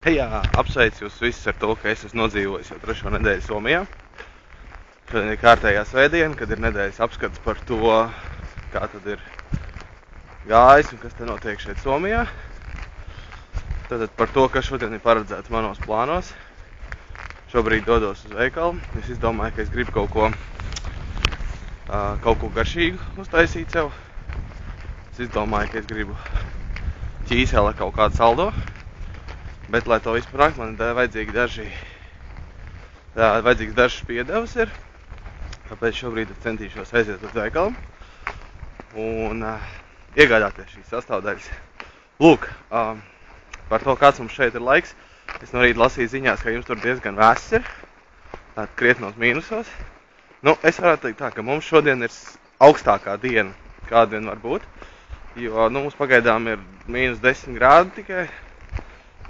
Jā, apsveicu jūs visus ar to, ka es esmu nodzīvojis jau 3. nedēļu Somijā. Šodien ir kārtējā svētdiena, kad ir nedēļas apskats par to, kā tad ir gājis un kas te notiek šeit Somijā. Tātad par to, kas šodien ir paredzēts manos plānos. Šobrīd dodos uz veikalu. Es izdomāju, ka es gribu kaut ko garšīgu uztaisīt sev. Es izdomāju, ka es gribu ķīseli kaut kādu saldo. Bet, lai to visu panākt, man ir vajadzīgs dažs piedevs ir. Tāpēc šobrīd es centīšos aiziet uz veikalu un iegādāties šīs sastāvdaļas. Lūk, par to, kāds mums šeit ir laiks. Es no rīta lasīju ziņās, ka jums tur diezgan vēss ir. Tātad krietnos mīnusos. Nu, es varētu teikt tā, ka mums šodien ir augstākā diena, kāda vien var būt. Jo, mums pagaidām ir -10 grādi tikai.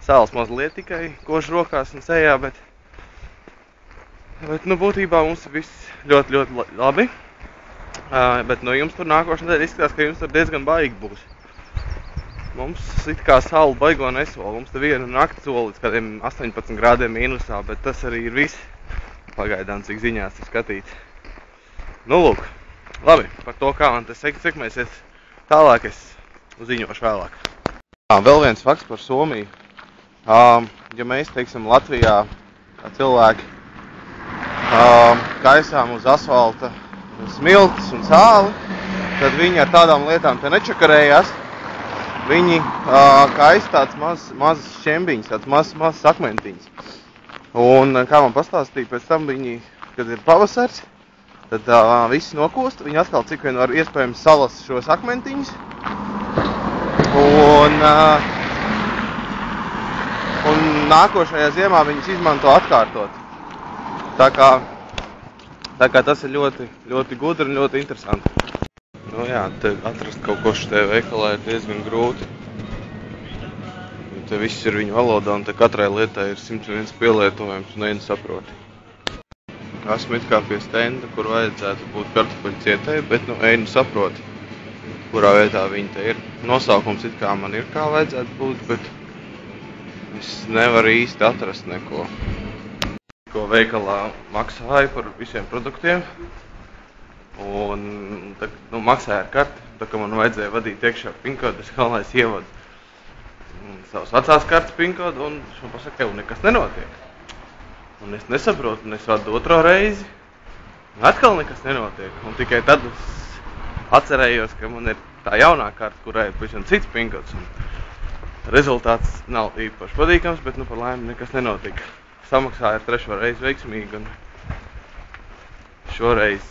Sāls mazliet tikai kož rokās un sejā, bet būtībā mums ir viss ļoti labi. Bet jums tur nākošais nedēļa izskatās, ka jums tur diezgan baigi būs. Mums it kā saule baigo nesola. Mums te viena nakts sola līdz kādiem 18 grādiem mīnusā, bet tas arī ir viss. Pagaidām, cik ziņās ir skatīts. Nu, lūk, labi, par to, kā man tas sekmēsies tālāk, es uzziņošu vēlāk. Vēl viens fakts par Somiju. Ja mēs, teiksim, Latvijā cilvēki kaisām uz asfalta smiltis un sāli, tad viņi ar tādām lietām te nečakarējās. Viņi kaisa tāds mazas šķembiņas, tāds mazas akmentiņas. Un kā man pastāstīja, pēc tam viņi, kad ir pavasars, tad viss nokūst, viņi atkal cik vien var iespējams salas šos akmentiņus. Un nākošajā ziemā viņus izmanto atkārtot. Tā kā tas ir ļoti gudri un ļoti interesanti. Nu jā, te atrast kaut ko šajā veikalā ir diezgan grūti. Te viss ir viņu valodā un te katrai lietai ir 101 pielietojums un saproti. Esmu it kā pie stenda, kur vajadzētu būt kartupeļu cietēji, bet saproti, kurā vietā viņi te ir. Nosaukums it kā man ir kā vajadzētu būt, bet es nevaru īsti atrast neko. Ko veikalā maksāju par visiem produktiem. Un maksāju ar karti. Tā kā man vajadzēja vadīt iekšā pinkodu, es galvenais ievadu savas vecās kartes pinkodu un šo pasaka, ka nekas nenotiek. Un es nesaprotu, un es vadu otro reizi. Un atkal nekas nenotiek. Un tikai tad es atcerējos, ka man ir tā jaunā karta, kurai ir pavisam cits pinkods. Rezultāts nav īpaši patīkams, bet par laimi nekas nenotika. Samaksāju ar 3. reizi veiksmīgi un šoreiz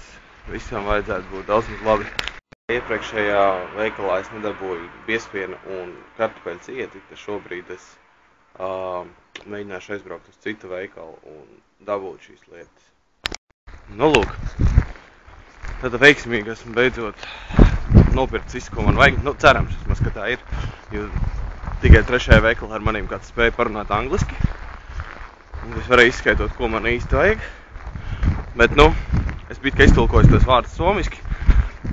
visam vajadzētu būt daudz labi. Iepriekšējā veikalā es nedabūju biespienu un kartupeļu cieti, tad šobrīd es mēģināšu aizbraukt uz citu veikalu un dabūt šīs lietas. Nu lūk, tad veiksmīgi esmu beidzot nopirkt visu, ko man vajag. Cerams, ka tā ir, jo tikai 3. veikalā ar maniem kāds spēja parunāt angliski. Un es varēju izskaitot, ko man īsti vajag. Bet, es biju tikai iztulkojis tos vārdus somiski.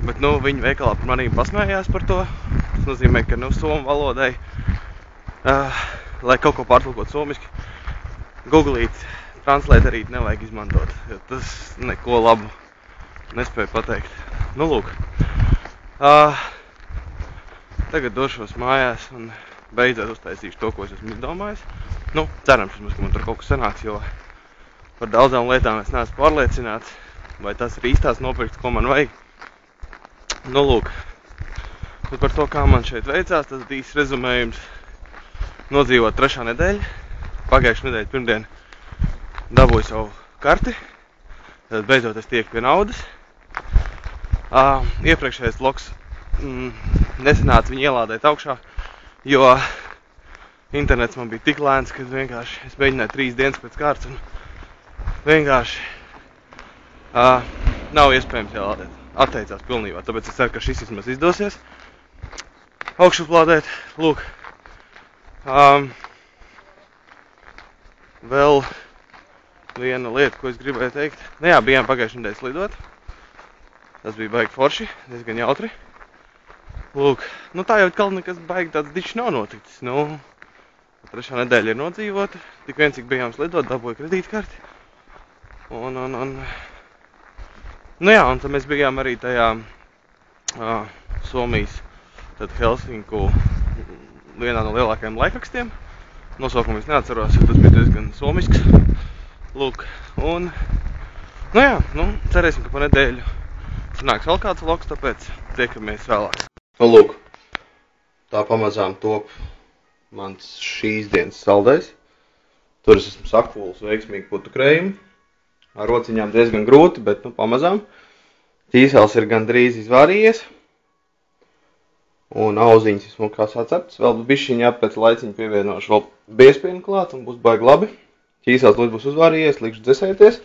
Bet, viņi veikalā par manīm pasmējās par to. Tas nozīmē, ka, somu valodai, lai kaut ko pārtulkot somiski, Google translate nevajag izmantot, jo tas neko labu nespēja pateikt. Nu, lūk. Tagad došos mājās un beidzot uztaisīšu to, ko es esmu izdomājis. Cerams, ka man tur kaut kas sanāks, jo par daudzām lietām es neesmu pārliecināts, vai tas ir īstās nopirkts, ko man vajag. Nu, lūk. Bet par to, kā man šeit veicās, tas ir īsts rezumējums. Nodzīvot 3. nedēļa. Pagājušā nedēļa pirmdien dabūju savu karti. Tad beidzot es tieku pie naudas. Iepriekšējais vlogs nesanāca viņu ielādēt augšā, jo internets man bija tik lēns, ka vienkārši es mēģināju 3 dienas pēc kārtas un vienkārši nav iespējams ielādēt. Atteicās pilnībā, tāpēc es ceru, ka šis vismaz izdosies augšuplādēt. Lūk. Vēl viena lieta, ko es gribēju teikt. Bijām pagājušajā nedēļas lidot. Tas bija baigi forši, diezgan jautri. Lūk, tā jau kaut nekas baigi tāds dišs nav noticis. Trešā nedēļa ir nodzīvota, tik vien cik bijām slidot, dabūju kredītkarti. Nu jā, un tad mēs bijām arī tajā Somijas, tad Helsinku vienā no lielākajiem laikrakstiem. Nosaukumu es neatceros, jo tas bija diezgan somisks. Lūk, un, nu jā, cerēsim, ka pa nedēļu sanāks vēl kāds vlogs, tāpēc tiekamies vēlāk. Nu lūk, tā pamazām top mans šīs dienas saldais. Tur es esmu sakūlis veiksmīgi putu krējumu. Ar rociņām diezgan grūti, bet pamazām. Ķīsels ir gandrīz izvārījies. Un auziņas ir smukās atceptas. Vēl bišķiņi pēc laiciņa pievienošu vēl biespienu klāt un būs baigi labi. Ķīsels līdz būs uzvārījies, likšu dzesēties.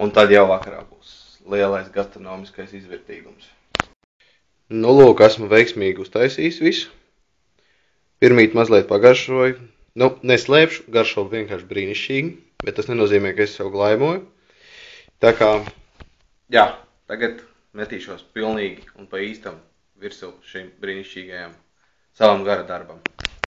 Un tad jau vakarā būs lielais gastronomiskais izvērtīgums. Nu lūk, esmu veiksmīgi uztaisījis visu. Pirmīt mazliet pagaršoju. Neslēpšu, garšo vienkārši brīnišķīgi, bet tas nenozīmē, ka es sev glaimoju. Tā kā, jā, tagad metīšos pilnīgi un pa īstam virsū šim brīnišķīgajam savam gara darbam.